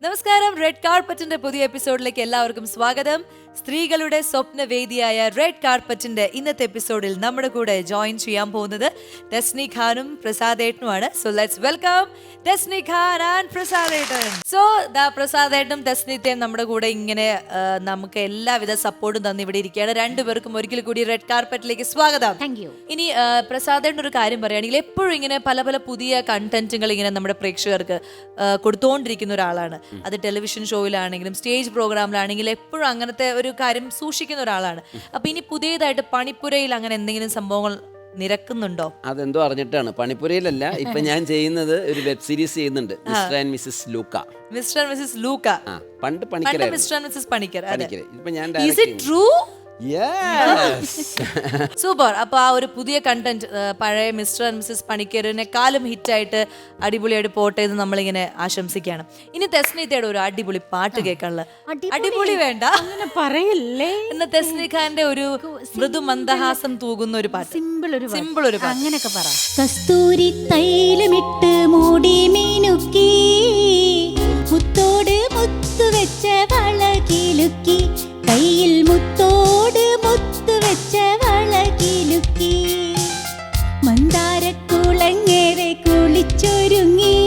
നമസ്കാരം. റെഡ് കാർപ്പറ്റിന്റെ പുതിയ എപ്പിസോഡിലേക്ക് എല്ലാവർക്കും സ്വാഗതം. സ്ത്രീകളുടെ സ്വപ്നവേദിയായ റെഡ് കാർപ്പറ്റിന്റെ ഇന്നത്തെ എപ്പിസോഡിൽ നമ്മുടെ കൂടെ ജോയിൻ ചെയ്യാൻ പോകുന്നത് ദസ്നി ഖാനും പ്രസാദേട്ടനുമാണ്. So let's welcome Dasni Khan and പ്രസാദേട്ടൻ. സോ പ്രസാദേട്ടനും ദസ്നിത്തെയും നമ്മുടെ കൂടെ ഇങ്ങനെ നമുക്ക് എല്ലാവിധ സപ്പോർട്ടും തന്നു ഇവിടെ ഇരിക്കുകയാണ്. രണ്ടുപേർക്കും ഒരിക്കൽ കൂടി റെഡ് കാർപ്പറ്റിലേക്ക് സ്വാഗതം. ഇനി പ്രസാദേട്ടൻ ഒരു കാര്യം പറയുകയാണെങ്കിൽ എപ്പോഴും ഇങ്ങനെ പല പല പുതിയ കണ്ടന്റുകൾ ഇങ്ങനെ നമ്മുടെ പ്രേക്ഷകർക്ക് കൊടുത്തുകൊണ്ടിരിക്കുന്ന ഒരാളാണ്. അത് ടെലിവിഷൻ ഷോയിലാണെങ്കിലും സ്റ്റേജ് പ്രോഗ്രാമിലാണെങ്കിലും എപ്പോഴും അങ്ങനത്തെ ഒരു കാര്യം സൂക്ഷിക്കുന്ന ഒരാളാണ്. അപ്പൊ ഇനി പുതിയതായിട്ട് പണിപ്പുരയിൽ അങ്ങനെ എന്തെങ്കിലും സംഭവങ്ങൾ നിരക്കുന്നുണ്ടോ? അതെന്തോ അറിഞ്ഞിട്ടാണ്. പണിപ്പുരയിലല്ല, ഇപ്പൊ ഞാൻ ചെയ്യുന്നത് ഒരു വെബ് സീരീസ് ചെയ്യുന്നുണ്ട്, mister and missus Luca. Mister and missus Luca. പണ്ട് Panicker, mister and missus Panicker. ഇപ്പൊ ഞാൻ സൂപ്പർ. അപ്പൊ ആ ഒരു പുതിയ കണ്ടന്റ് പഴയ മിസ്റ്റർ ആൻഡ് മിസ്സസ് പണിക്കറിനെക്കാളും ഹിറ്റായിട്ട് അടിപൊളിയായിട്ട് പോട്ടെ എന്ന് നമ്മളിങ്ങനെ ആശംസിക്കുകയാണ്. ഇനി തെസ്നിതയുടെ ഒരു അടിപൊളി പാട്ട് കേൾക്കാനുള്ള. അടിപൊളി വേണ്ട പറയല്ലേ, എന്ന തെസ്നി ഖാന്റെ ഒരു മൃദു മന്ദഹാസം തൂകുന്ന ഒരു പാട്ട്, സിമ്പിൾ ഒരു പാട്ട്. അങ്ങനെയൊക്കെ പറ. കസ്തൂരി തൈലമിട്ട് മൂടി മീനുക്കി, മുത്തോട് മുത്തു വെച്ച വളകിലുക്കി, കയ്യിൽ മുത്തോട് മുത്തു വെച്ച വളകിലുക്കി, മന്ദാരക്കുളങ്ങേറെ കുളിച്ചൊരുങ്ങി,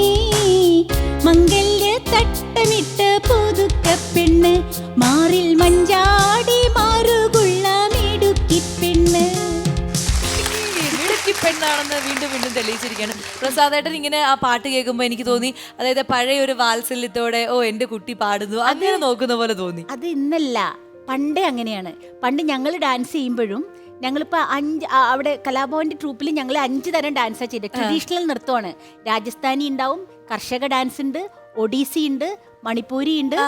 മംഗല്യ തട്ടമിട്ട് പുതുക്കപ്പെണ്ണ്, മാറിൽ മഞ്ചാടി മാറുകുള്ള മിടുക്കി പെണ്ണ്. പെണ്ണാണെന്ന് വീണ്ടും വീണ്ടും തെളിയിച്ചിരിക്കുകയാണ് പ്രസാദേട്ടൻ. ഇങ്ങനെ ആ പാട്ട് കേൾക്കുമ്പോൾ എനിക്ക് തോന്നി, അതായത് പഴയ ഒരു വാത്സല്യത്തോടെ ഓ എന്റെ കുട്ടി പാടുന്നു അങ്ങനെ നോക്കുന്ന പോലെ തോന്നി. അത് ഇന്നല്ല, പണ്ടേ അങ്ങനെയാണ്. പണ്ട് ഞങ്ങൾ ഡാൻസ് ചെയ്യുമ്പോഴും ഞങ്ങളിപ്പോൾ അവിടെ കലാഭവന്റെ ട്രൂപ്പിൽ ഞങ്ങൾ 5 തരം ഡാൻസാണ് ചെയ്തത്. ട്രഡീഷണൽ നൃത്തമാണ്. രാജസ്ഥാനി ഉണ്ടാവും, കർഷക ഡാൻസ് ഉണ്ട്, ഒഡീസി ഉണ്ട്, മണിപ്പൂരി ഉണ്ട്,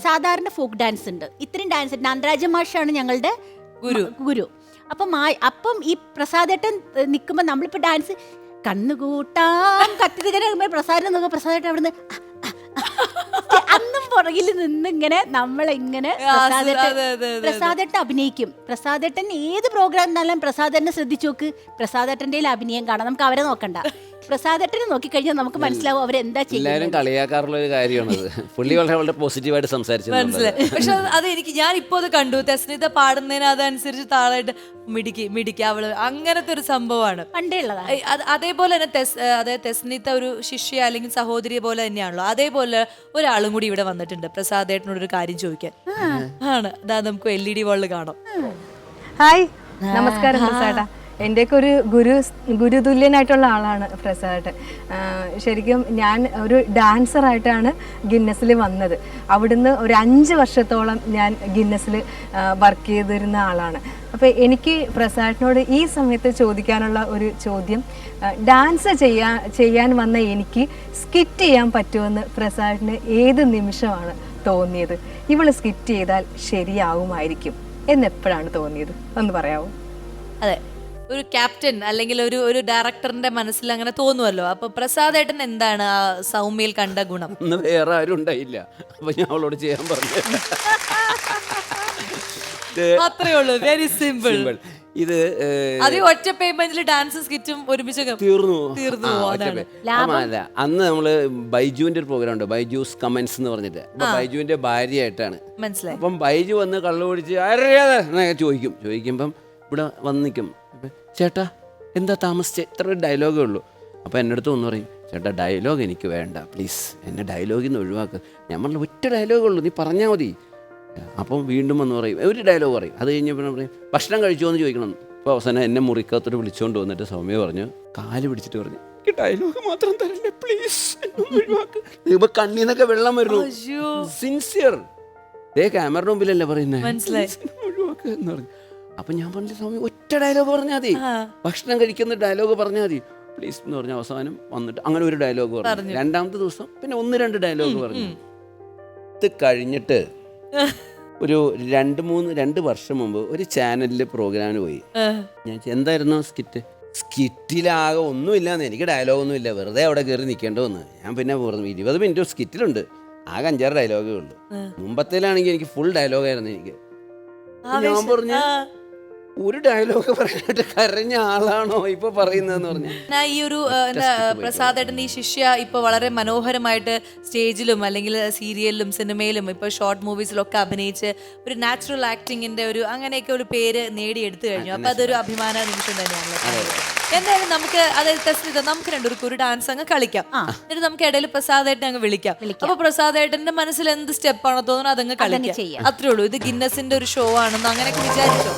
സാധാരണ ഫോക്ക് ഡാൻസ് ഉണ്ട്. ഇത്രയും ഡാൻസ്. നന്ദരാജ മാഷാണ് ഞങ്ങളുടെ ഗുരു. അപ്പം ഈ പ്രസാദേട്ടൻ നിൽക്കുമ്പോൾ നമ്മളിപ്പോൾ ഡാൻസ് കണ്ണുകൂട്ടാം കത്തിരിക്കാൻ പ്രസാദം നോക്കുക. പ്രസാദേട്ടൻ അവിടുന്ന് അന്നും പുറകിൽ നിന്നിങ്ങനെ നമ്മളിങ്ങനെ പ്രസാദേട്ടൻ അഭിനയിക്കും. പ്രസാദേട്ടൻ ഏത് പ്രോഗ്രാം എന്നാലും പ്രസാദേട്ടനെ ശ്രദ്ധിച്ചു നോക്ക്, പ്രസാദേട്ടന്റെ അഭിനയം കാണാം. നമുക്ക് അവരെ നോക്കണ്ട, പ്രസാദേട്ടനെ നോക്കിക്കഴിഞ്ഞാൽ നമുക്ക് മനസ്സിലാവും അവരെന്താ ചെയ്യുന്നത്. കളിയാക്കാറുള്ള ഒരു കാര്യമാണത്. പുള്ളി വളരെ പോസിറ്റീവായിട്ട് സംസാരിച്ചു. പക്ഷെ അത് ഞാൻ ഇപ്പോ അത് കണ്ടു. തെസ്നിത പാടുന്നതിന് അതനുസരിച്ച് താളായിട്ട് മിടിക്ക് അവള് അങ്ങനത്തെ ഒരു സംഭവമാണ് പണ്ടേ ഉള്ളതാണ്. അതേപോലെ തന്നെ അതായത് തെസ്നിത ഒരു ശിഷ്യ അല്ലെങ്കിൽ സഹോദരിയെ പോലെ തന്നെയാണല്ലോ. അതേപോലെ ഒരാളും കൂടി ഇവിടെ വന്നിട്ടുണ്ട് പ്രസാദേട്ടനോട് ഒരു കാര്യം ചോദിക്കാൻ. ആണ് അതാ നമുക്ക് LED വാളിൽ കാണാം. ഹായ്, നമസ്കാരം പ്രസാദേട്ടാ. എൻ്റെയൊക്കെ ഒരു ഗുരുതുല്യനായിട്ടുള്ള ആളാണ് പ്രസാദേട്ടൻ. ശരിക്കും ഞാൻ ഒരു ഡാൻസറായിട്ടാണ് ഗിന്നസിൽ വന്നത്. അവിടുന്ന് ഒരു 5 വർഷത്തോളം ഞാൻ ഗിന്നസിൽ വർക്ക് ചെയ്തിരുന്ന ആളാണ്. അപ്പോൾ എനിക്ക് പ്രസാദേട്ടനോട് ഈ സമയത്ത് ചോദിക്കാനുള്ള ഒരു ചോദ്യം, ഡാൻസ് ചെയ്യാൻ വന്ന എനിക്ക് സ്കിറ്റ് ചെയ്യാൻ പറ്റുമെന്ന് പ്രസാദേട്ടന് ഏത് നിമിഷമാണ് തോന്നിയത്? ഇവള് സ്കിറ്റ് ചെയ്താൽ ശരിയാവുമായിരിക്കും എന്നെപ്പോഴാണ് തോന്നിയത്? ഒന്ന് പറയാമോ? അതെ, ഒരു ക്യാപ്റ്റൻ അല്ലെങ്കിൽ ഒരു ഡയറക്ടറിന്റെ മനസ്സിൽ അങ്ങനെ തോന്നുമല്ലോ. അപ്പൊ പ്രസാദേട്ടൻ എന്താണ് ആ സൗമ്യയിൽ കണ്ട ഗുണം? വേറെ ആരും ഉണ്ടായില്ല, അപ്പൊ ഞാൻ അവളോട് ചെയ്യാൻ പറഞ്ഞു. അത്രേ ഉള്ളൂ, വെരി സിമ്പിൾ. ഇത് ഒറ്റ പേയ്മെന്റിൽ ഡാൻസും സ്കിറ്റും ഒരുമിച്ച് തീർന്നു. അല്ല, അന്ന് നമ്മള് ബൈജുവിന്റെ ഒരു പ്രോഗ്രാം ഉണ്ട്, ബൈജൂസ് കമന്റ്സ് എന്ന് പറഞ്ഞിട്ട്. അപ്പൊ ബൈജുവിന്റെ ഭാര്യയായിട്ടാണ്. മനസ്സിലായി. അപ്പം ബൈജു വന്ന് കള്ളു പിടിച്ച് അറിയാതെ ചോദിക്കുമ്പം ഇവിടെ വന്ന് നിൽക്കും, ചേട്ടാ എന്താ താമസിച്ചേ, ഇത്ര ഒരു ഡയലോഗേ ഉള്ളൂ. അപ്പോൾ എൻ്റെ അടുത്ത് ഒന്ന് പറയും, ചേട്ടാ ഡയലോഗ് എനിക്ക് വേണ്ട, പ്ലീസ് എന്നെ ഡയലോഗിൽ നിന്ന് ഒഴിവാക്കുക. ഞാൻ പറഞ്ഞ ഒറ്റ ഡയലോഗേ ഉള്ളൂ, നീ പറഞ്ഞാൽ മതി. അപ്പം വീണ്ടും വന്ന് പറയും, ഒരു ഡയലോഗ് പറയും. അത് കഴിഞ്ഞപ്പോൾ പറയും ഭക്ഷണം കഴിച്ചോ എന്ന് ചോദിക്കണം. അപ്പോൾ അവസാനം എന്നെ മുറിക്കകത്തോട്ട് വിളിച്ചുകൊണ്ട് വന്നിട്ട് സൗമ്യ പറഞ്ഞു, കാല് പിടിച്ചിട്ട് പറഞ്ഞു, എനിക്ക് ഡയലോഗ് മാത്രം തരല്ലേ പ്ലീസ്, ഒഴിവാക്ക്. ഇപ്പൊ കണ്ണീന്നൊക്കെ വെള്ളം വരുന്നു. സിൻസിയർ, ക്യാമറ മുമ്പിലല്ലേ പറയുന്നത്, ഒഴിവാക്കുക എന്ന് പറഞ്ഞു. അപ്പൊ ഞാൻ പറഞ്ഞു, സ്വാമി ഒറ്റ ഡയലോഗ് പറഞ്ഞാൽ മതി, ഭക്ഷണം കഴിക്കുന്ന ഡയലോഗ് പറഞ്ഞാൽ മതി പ്ലീസ് എന്ന് പറഞ്ഞു. അവസാനം വന്നിട്ട് അങ്ങനെ ഒരു ഡയലോഗ് പറഞ്ഞു. 2ാമത്തെ ദിവസം പിന്നെ 1-2 ഡയലോഗ് പറഞ്ഞു. ഇത് കഴിഞ്ഞിട്ട് ഒരു 2 വർഷം മുമ്പ് ഒരു ചാനലിൽ പ്രോഗ്രാമിന് പോയി. ഞാൻ എന്തായിരുന്നു സ്കിറ്റിലാകെ ഒന്നുമില്ലാന്ന്, എനിക്ക് ഡയലോഗൊന്നും ഇല്ല, വെറുതെ അവിടെ കയറി നിൽക്കേണ്ടതെന്ന്. ഞാൻ പിന്നെ പറഞ്ഞു 20 മിനിറ്റ് സ്കിറ്റിലുണ്ട്, ആകെ 5-6 ഡയലോഗേ ഉള്ളൂ. മുമ്പത്തേലാണെങ്കിൽ എനിക്ക് ഫുൾ ഡയലോഗായിരുന്നു. എനിക്ക് ഞാൻ പറഞ്ഞു ഒരു ഡയലോഗ് പറയാനായിട്ട് കരഞ്ഞ ആളാണോ ഇപ്പൊ പറയുന്നതെന്ന് പറഞ്ഞു. ഞാൻ ഈ ഒരു എന്താ പ്രസാദേട്ടൻ ഈ ശിഷ്യ ഇപ്പൊ വളരെ മനോഹരമായിട്ട് സ്റ്റേജിലും അല്ലെങ്കിൽ സീരിയലിലും സിനിമയിലും ഇപ്പൊ ഷോർട്ട് മൂവീസിലൊക്കെ അഭിനയിച്ച് ഒരു നാച്ചുറൽ ആക്ടിങ്ങിന്റെ ഒരു അങ്ങനെയൊക്കെ ഒരു പേര് നേടിയെടുത്തു കഴിഞ്ഞു. അപ്പൊ അതൊരു അഭിമാന നിമിഷം തന്നെയാണല്ലോ. എന്തായാലും നമുക്ക് അതായത് ടെസ്റ്റ് നമുക്ക് രണ്ടുപേർക്കും ഒരു ഡാൻസ് അങ്ങ് കളിക്കാം. എന്നിട്ട് നമുക്ക് ഇടയിൽ പ്രസാദേട്ടനെ അങ്ങ് വിളിക്കാം. അപ്പൊ പ്രസാദേട്ടന്റെ മനസ്സിൽ എന്ത് സ്റ്റെപ്പാണോ തോന്നുന്നത് അതങ്ങ് കളിക്കാം. അത്രേ ഉള്ളൂ. ഇത് ഗിന്നസിന്റെ ഒരു ഷോ ആണെന്ന് അങ്ങനെയൊക്കെ വിചാരിച്ചോ.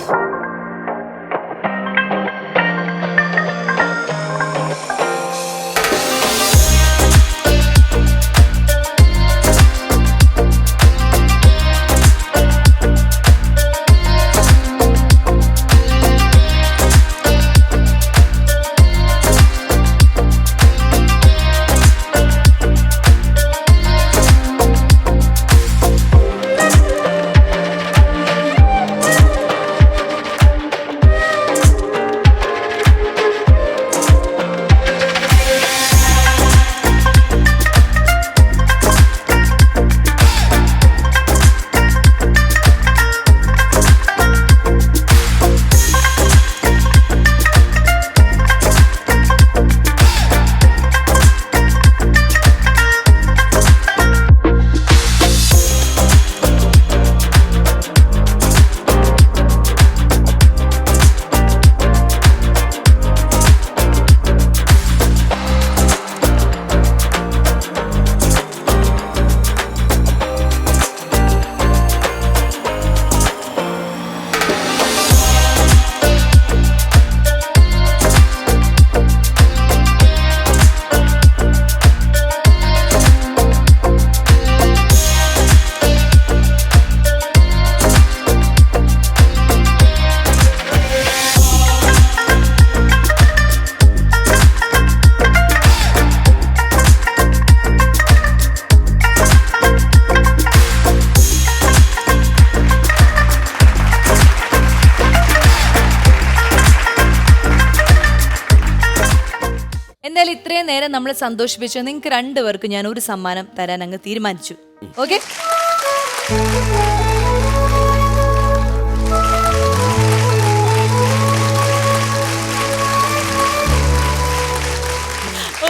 എന്തായാലും ഇത്രയും നേരം നമ്മളെ സന്തോഷിപ്പിച്ചു. നിങ്ങൾക്ക് രണ്ടുപേർക്കും ഞാൻ ഒരു സമ്മാനം തരാൻ അങ്ങ് തീരുമാനിച്ചു. Okay,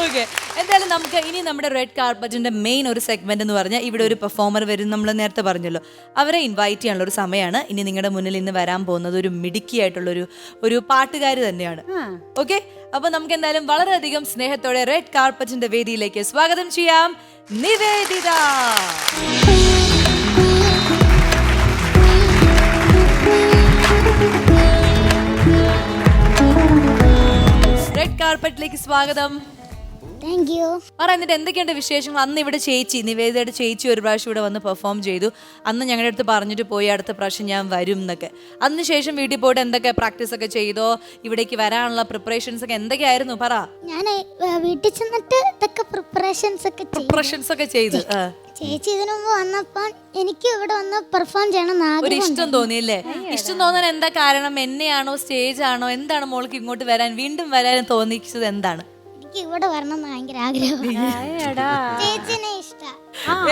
okay. എന്തായാലും നമുക്ക് ഇനി നമ്മുടെ റെഡ് കാർപ്പറ്റിന്റെ മെയിൻ ഒരു സെഗ്മെന്റ് എന്ന് പറഞ്ഞാൽ ഇവിടെ ഒരു പെർഫോമർ വരും. നമ്മൾ നേരത്തെ പറഞ്ഞല്ലോ, അവരെ ഇൻവൈറ്റ് ചെയ്യാനുള്ള ഒരു സമയമാണ്. ഇനി നിങ്ങളുടെ മുന്നിൽ ഇന്ന് വരാൻ പോകുന്നത് ഒരു മിടുക്കിയായിട്ടുള്ളൊരു ഒരു പാട്ടുകാരി തന്നെയാണ്. ഓക്കെ, അപ്പൊ നമുക്ക് എന്തായാലും വളരെയധികം സ്നേഹത്തോടെ റെഡ് കാർപ്പറ്റിന്റെ വേദിയിലേക്ക് സ്വാഗതം ചെയ്യാം നിവേദിത. റെഡ് കാർപ്പറ്റിലേക്ക് സ്വാഗതം. Thank you. എന്നിട്ട് എന്തൊക്കെയുണ്ട് വിശേഷങ്ങൾ? അന്ന് ഇവിടെ ചേച്ചി നിവേദിതയുടെ ചേച്ചി ഒരു പ്രാവശ്യം ഇവിടെ വന്ന് പെർഫോം ചെയ്തു. അന്ന് ഞങ്ങളുടെ അടുത്ത് പറഞ്ഞിട്ട് പോയി അടുത്ത പ്രാവശ്യം ഞാൻ വരും എന്നൊക്കെ. അതിന് ശേഷം വീട്ടിൽ പോയിട്ട് എന്തൊക്കെ പ്രാക്ടീസ് ഒക്കെ ചെയ്തോ? ഇവിടേക്ക് വരാനുള്ള പ്രിപ്പറേഷൻസ് ഒക്കെ എന്തൊക്കെയായിരുന്നു പറ. ഞാൻ വീട്ടിൽ ചെന്നിട്ട് ഇതൊക്കെ പ്രിപ്പറേഷൻസ് ഒക്കെ ചെയ്തു. ചേച്ചി ഇതിനു മുമ്പ് വന്നപ്പോൾ എനിക്ക് ഇവിടെ വന്ന് പെർഫോം ചെയ്യണം ഒരു ഇഷ്ടം തോന്നിയില്ലേ? ഇഷ്ടം തോന്നാൻ എന്താ കാരണം? എന്നെയാണോ സ്റ്റേജ് ആണോ എന്താണ് മോൾക്ക് ഇങ്ങോട്ട് വരാൻ വീണ്ടും വരാൻ തോന്നിച്ചത് എന്താണ്? എനിക്ക് ഇവിടെ വരണം ഭയങ്കര ആഗ്രഹമാണ്. ചേച്ചിനെ ഇഷ്ടമാണ്.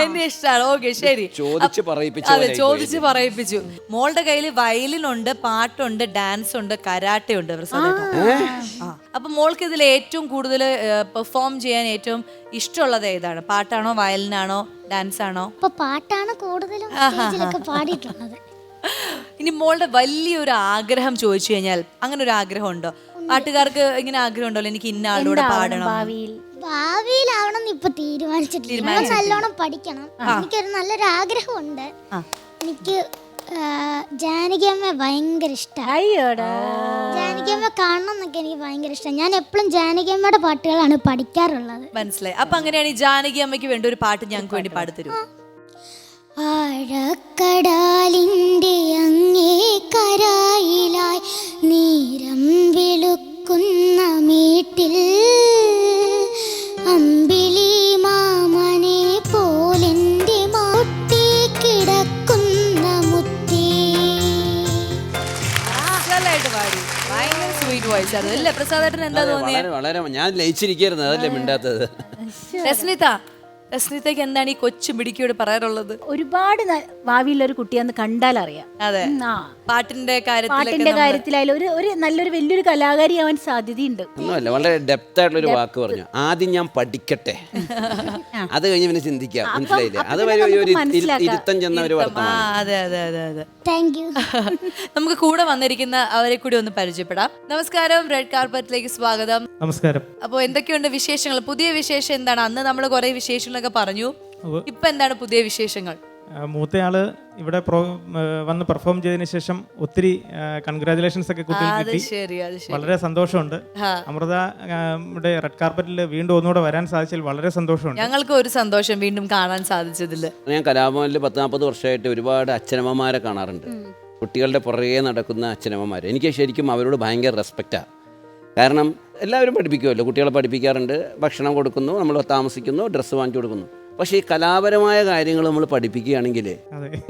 എന്നെ ഇഷ്ടമാണ്. ഓക്കെ, ശരി. ചോദിച്ച് പറയിപ്പിച്ചു. മോളുടെ കയ്യിൽ വയലിനുണ്ട്, പാട്ടുണ്ട്, ഡാൻസ് ഉണ്ട്, കരാട്ടെ ഉണ്ട്. അപ്പൊ മോൾക്ക് ഇതിൽ ഏറ്റവും കൂടുതൽ പെർഫോം ചെയ്യാൻ ഏറ്റവും ഇഷ്ടമുള്ളത് ഏതാണ്? പാട്ടാണോ, വയലിനാണോ, ഡാൻസ് ആണോ? പാട്ടാണ് കൂടുതലും പാടിയിട്ടുള്ളത്. ഇനി മോളുടെ വലിയൊരു ആഗ്രഹം ചോദിച്ചു കഴിഞ്ഞാൽ അങ്ങനെ ഒരു ആഗ്രഹം ഉണ്ടോ? പാട്ടുകാർക്ക് ഇങ്ങനെ ആഗ്രഹം ഉണ്ടല്ലോ, എനിക്ക് ഇന്ന ആളോട് പാടണം. ഭാവിയിലാവണം ഇപ്പൊ തീരുമാനിച്ചിട്ടില്ല. നല്ലോണം പഠിക്കണം. എനിക്കൊരു നല്ലൊരു ആഗ്രഹമുണ്ട്. എനിക്ക് ജാനകിയമ്മ ഭയങ്കര ഇഷ്ടമാണ്. ജാനകിയമ്മ കാണണം എന്നൊക്കെ എനിക്ക് ഭയങ്കര ഇഷ്ടമാണ്. ഞാൻ എപ്പോഴും ജാനകിയമ്മയുടെ പാട്ടുകളാണ് പഠിക്കാറുള്ളത്. മനസ്സിലായി. അപ്പൊ അങ്ങനെയാണ് ഈ ജാനകിയമ്മയ്ക്ക് വേണ്ട ഒരു പാട്ട് ഞങ്ങൾക്ക് വേണ്ടി പാടിത്തരൂ. ആഴക്കടലിൻ്റെ അങ്ങേ കരായിലായി നീരം വെളുക്കുന്ന മേട്ടിൽ അമ്പിളി മാമനെ പോലെൻ്റെ മുട്ടി കിടക്കുന്ന മുത്തേ. പാടി ഭയങ്കര സ്വീറ്റ് വോയിസ് ആണ് അല്ലേ പ്രസാദേട്ടൻ? എന്താ തോന്നിയത്? വളരെ ഞാൻ ലയിച്ചിരിക്കുന്നു, അതല്ലേ മിണ്ടാത്തത്. രസ്മിത, രശ്മിതയ്ക്ക് എന്താണ് ഈ കൊച്ചു മിടുക്കിയോട് പറയാറുള്ളത്? ഒരുപാട് ഭാവിയുള്ള ഒരു കുട്ടിയാന്ന് കണ്ടാൽ അറിയാം. അതെ, ആ പാട്ടിന്റെ പാട്ടിന്റെ കാര്യത്തിലായാലും ഒരു നല്ലൊരു വലിയൊരു കലാകാരി ആവാൻ സാധ്യതയുണ്ട്. ഒന്നുമല്ല, വളരെ ഡെപ്ത് ആയിട്ടുള്ള ഒരു വാക്ക് പറഞ്ഞു. ആദ്യം ഞാൻ പഠിക്കട്ടെ, അത് കഴിഞ്ഞ് പിന്നെ ചിന്തിക്കാം. മനസ്സിലായില്ലേ? അത് വരെ ഒരു ഇരുത്തം ചെന്ന ഒരു വർത്തമാനം. അതെ അതെ അതെ അതെ. Thank you. നമുക്ക് കൂടെ വന്നിരിക്കുന്ന അവരെ കൂടി ഒന്ന് പരിചയപ്പെടാം. നമസ്കാരം, റെഡ് കാർപ്പറ്റിലേക്ക് സ്വാഗതം. നമസ്കാരം. അപ്പോൾ എന്തൊക്കെയുണ്ട് വിശേഷങ്ങൾ? പുതിയ വിശേഷം എന്താണ്? അന്ന് നമ്മൾ കുറെ വിശേഷങ്ങളൊക്കെ പറഞ്ഞു, ഇപ്പൊ എന്താണ് പുതിയ വിശേഷങ്ങൾ? മൂത്തയാള് ഇവിടെ വന്ന് പെർഫോം ചെയ്തതിനു ശേഷം ഒത്തിരി കൺഗ്രാജുലേഷൻസ് ഒക്കെ കുട്ടികൾക്ക് കിട്ടി. ശരി, അത് ശരി. വളരെ സന്തോഷമുണ്ട്. അമൃത ഇവിടെ റെഡ് കാർപ്പറ്റിൽ വീണ്ടും ഒന്നുകൂടെ വരാൻ സാധിച്ചതിൽ വളരെ സന്തോഷമുണ്ട്. ഞങ്ങൾക്ക് ഒരു സന്തോഷം വീണ്ടും കാണാൻ സാധിച്ചതിൽ. ഞാൻ കലാഭവനിൽ 40-40 വർഷമായിട്ട് ഒരുപാട് അച്ഛനമ്മമാരെ കാണാറുണ്ട്. കുട്ടികളുടെ പുറകെ നടക്കുന്ന അച്ഛനമ്മമാർ. എനിക്ക് ശരിക്കും അവരോട് ഭയങ്കര റെസ്പെക്റ്റാണ്. കാരണം എല്ലാവരും പഠിപ്പിക്കുമല്ലോ, കുട്ടികളെ പഠിപ്പിക്കാറുണ്ട്, ഭക്ഷണം കൊടുക്കുന്നു, നമ്മൾ താമസിക്കുന്നു, ഡ്രസ്സ് വാങ്ങിച്ചു കൊടുക്കുന്നു. പക്ഷേ ഈ കലാപരമായ കാര്യങ്ങൾ നമ്മൾ പഠിപ്പിക്കുകയാണെങ്കിൽ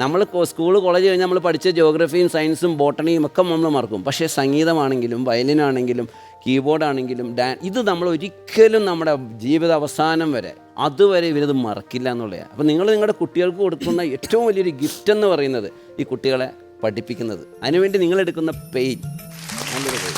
നമ്മൾ സ്കൂൾ കോളേജ് കഴിഞ്ഞാൽ നമ്മൾ പഠിച്ച ജോഗ്രഫിയും സയൻസും ബോട്ടണിയും ഒക്കെ നമ്മൾ മറക്കും. പക്ഷേ സംഗീതമാണെങ്കിലും വയലിനാണെങ്കിലും കീബോർഡാണെങ്കിലും ഇത് നമ്മൾ ഒരിക്കലും നമ്മുടെ ജീവിത അവസാനം വരെ അതുവരെ ഇവരത് മറക്കില്ല എന്നുള്ളതാണ്. അപ്പോൾ നിങ്ങൾ നിങ്ങളുടെ കുട്ടികൾക്ക് കൊടുക്കുന്ന ഏറ്റവും വലിയൊരു ഗിഫ്റ്റ് എന്ന് പറയുന്നത് ഈ കുട്ടികളെ പഠിപ്പിക്കുന്നത്. അതിനുവേണ്ടി നിങ്ങളെടുക്കുന്ന പെയിൻ നല്ലൊരു പെയിൻ.